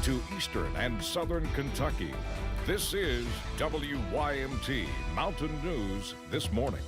to eastern and southern Kentucky. This is WYMT Mountain News This Morning.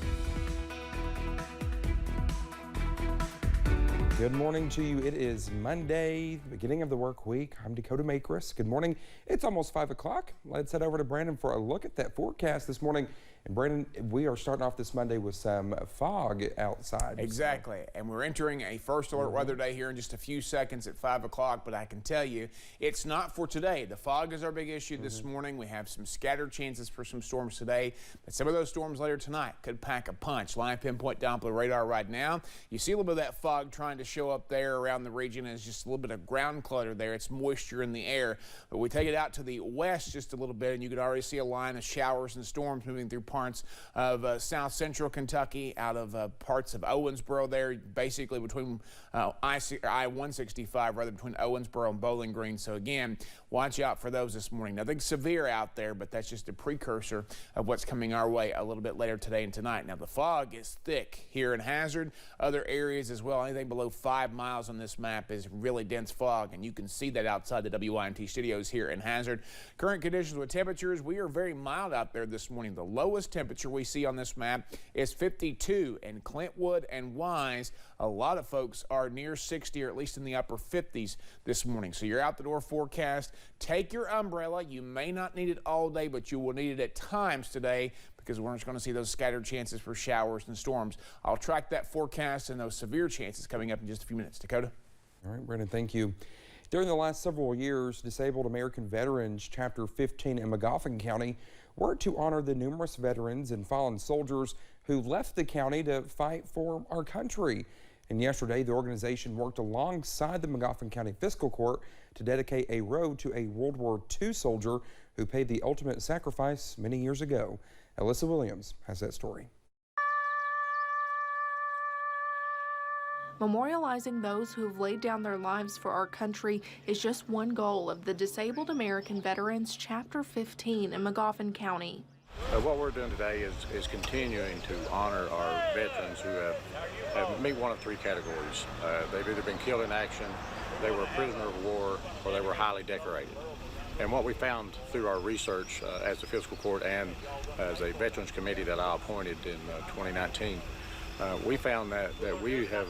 Good morning to you. It is Monday, the beginning of the work week. I'm Dakota Makris. Good morning. It's almost 5 o'clock. Let's head over to Brandon for a look at that forecast this morning. And Brandon, we are starting off this Monday with some fog outside. Exactly. And we're entering a first alert weather day here in just a few seconds at 5 o'clock. But I can tell you, it's not for today. The fog is our big issue this morning. We have some scattered chances for some storms today. But some of those storms later tonight could pack a punch. Live pinpoint Doppler radar right now. You see a little bit of that fog trying to show up there around the region. It's just a little bit of ground clutter there. It's moisture in the air. But we take it out to the west just a little bit, and you can already see a line of showers and storms moving through parts of south central Kentucky, out of parts of Owensboro there, basically between I-165, rather between Owensboro and Bowling Green. So again, watch out for those this morning. Nothing severe out there, but that's just a precursor of what's coming our way a little bit later today and tonight. Now the fog is thick here in Hazard, other areas as well. Anything below 5 miles on this map is really dense fog, and you can see that outside the WYMT studios here in Hazard. Current conditions with temperatures, we are very mild out there this morning. The lowest temperature we see on this map is 52 in Clintwood and Wise. A lot of folks are near 60 or at least in the upper 50s this morning. So your out the door forecast, take your umbrella. You may not need it all day, but you will need it at times today, because we're just going to see those scattered chances for showers and storms. I'll track that forecast and those severe chances coming up in just a few minutes. Dakota? All right, Brandon, thank you. During the last several years, Disabled American Veterans Chapter 15 in Magoffin County worked to honor the numerous veterans and fallen soldiers who left the county to fight for our country. And yesterday, the organization worked alongside the Magoffin County Fiscal Court to dedicate a road to a World War II soldier who paid the ultimate sacrifice many years ago. Alyssa Williams has that story. Memorializing those who have laid down their lives for our country is just one goal of the Disabled American Veterans Chapter 15 in Magoffin County. What we're doing today is continuing to honor our veterans who have meet one of three categories. They've either been killed in action, they were a prisoner of war, or they were highly decorated. And what we found through our research as the Fiscal Court and as a Veterans Committee that I appointed in 2019, we found that we have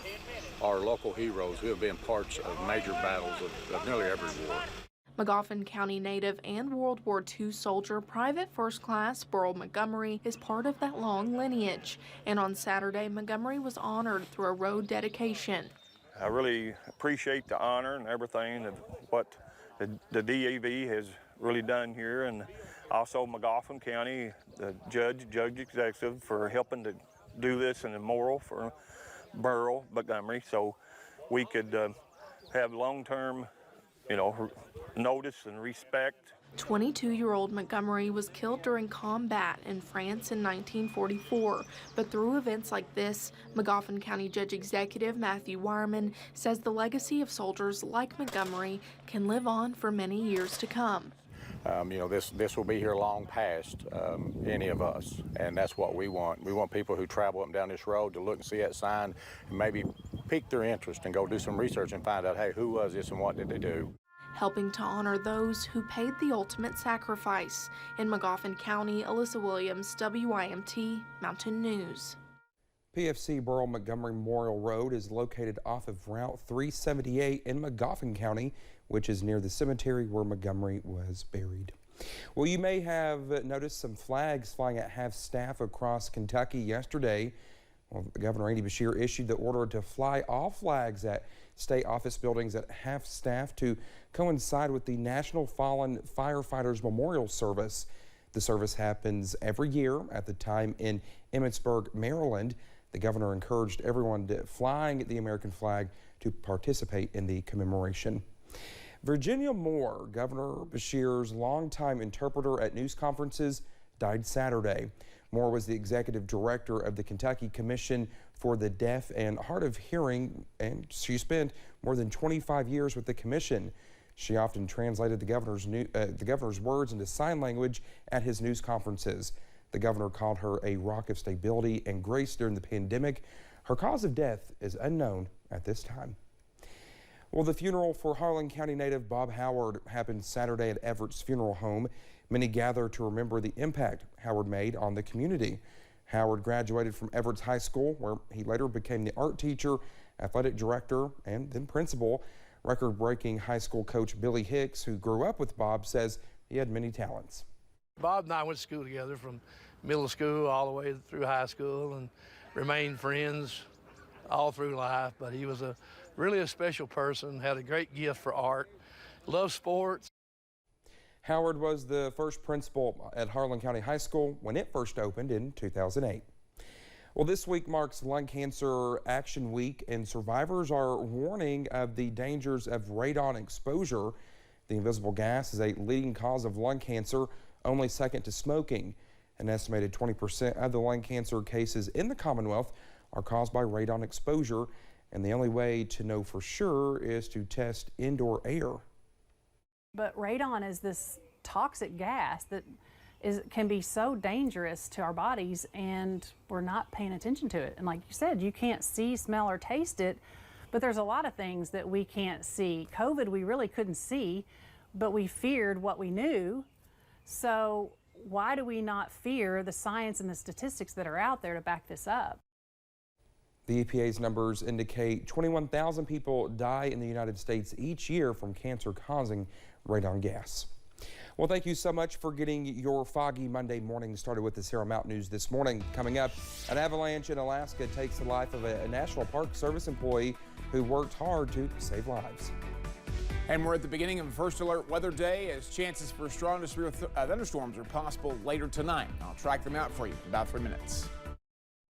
our local heroes who have been parts of major battles of nearly every war. Magoffin County native and World War II soldier Private First Class Burl Montgomery is part of that long lineage. And on Saturday, Montgomery was honored through a road dedication. I really appreciate the honor and everything of what the DAV has really done here, and also Magoffin County, the judge executive, for helping to do this in a memorial for Burl Montgomery, so we could have long-term, notice and respect. 22-year-old Montgomery was killed during combat in France in 1944, but through events like this, Magoffin County Judge Executive Matthew Wireman says the legacy of soldiers like Montgomery can live on for many years to come. This will be here long past any of us, and that's what we want. We want people who travel up and down this road to look and see that sign and maybe pique their interest and go do some research and find out, hey, who was this and what did they do? Helping to honor those who paid the ultimate sacrifice. In Magoffin County, Alyssa Williams, WYMT Mountain News. PFC Burl Montgomery Memorial Road is located off of Route 378 in Magoffin County, which is near the cemetery where Montgomery was buried. Well, you may have noticed some flags flying at half-staff across Kentucky yesterday. Well, Governor Andy Beshear issued the order to fly all flags at state office buildings at half-staff to coincide with the National Fallen Firefighters Memorial Service. The service happens every year at the time in Emmitsburg, Maryland. The governor encouraged everyone flying the American flag to participate in the commemoration. Virginia Moore, Governor Beshear's longtime interpreter at news conferences, died Saturday. Moore was the executive director of the Kentucky Commission for the Deaf and Hard of Hearing, and she spent more than 25 years with the commission. She often translated the governor's words into sign language at his news conferences. The governor called her a rock of stability and grace during the pandemic. Her cause of death is unknown at this time. Well, the funeral for Harlan County native Bob Howard happened Saturday at Everett's Funeral Home. Many gathered to remember the impact Howard made on the community. Howard graduated from Everett's High School, where he later became the art teacher, athletic director, and then principal. Record-breaking high school coach Billy Hicks, who grew up with Bob, says he had many talents. Bob and I went to school together from middle school all the way through high school and remained friends all through life. But he was really a special person, had a great gift for art, loved sports. Howard was the first principal at Harlan County High School when it first opened in 2008. Well, this week marks Lung Cancer Action Week, and survivors are warning of the dangers of radon exposure. The invisible gas is a leading cause of lung cancer, only second to smoking. An estimated 20% of the lung cancer cases in the Commonwealth are caused by radon exposure, and the only way to know for sure is to test indoor air. But radon is this toxic gas that can be so dangerous to our bodies, and we're not paying attention to it. And like you said, you can't see, smell, or taste it, but there's a lot of things that we can't see. COVID, we really couldn't see, but we feared what we knew. So why do we not fear the science and the statistics that are out there to back this up? The EPA's numbers indicate 21,000 people die in the United States each year from cancer-causing radon gas. Well, thank you so much for getting your foggy Monday morning started with the Sierra Mountain News this morning. Coming up, an avalanche in Alaska takes the life of a National Park Service employee who worked hard to save lives. And we're at the beginning of a first alert weather day as chances for strong to severe thunderstorms are possible later tonight. I'll track them out for you in about 3 minutes.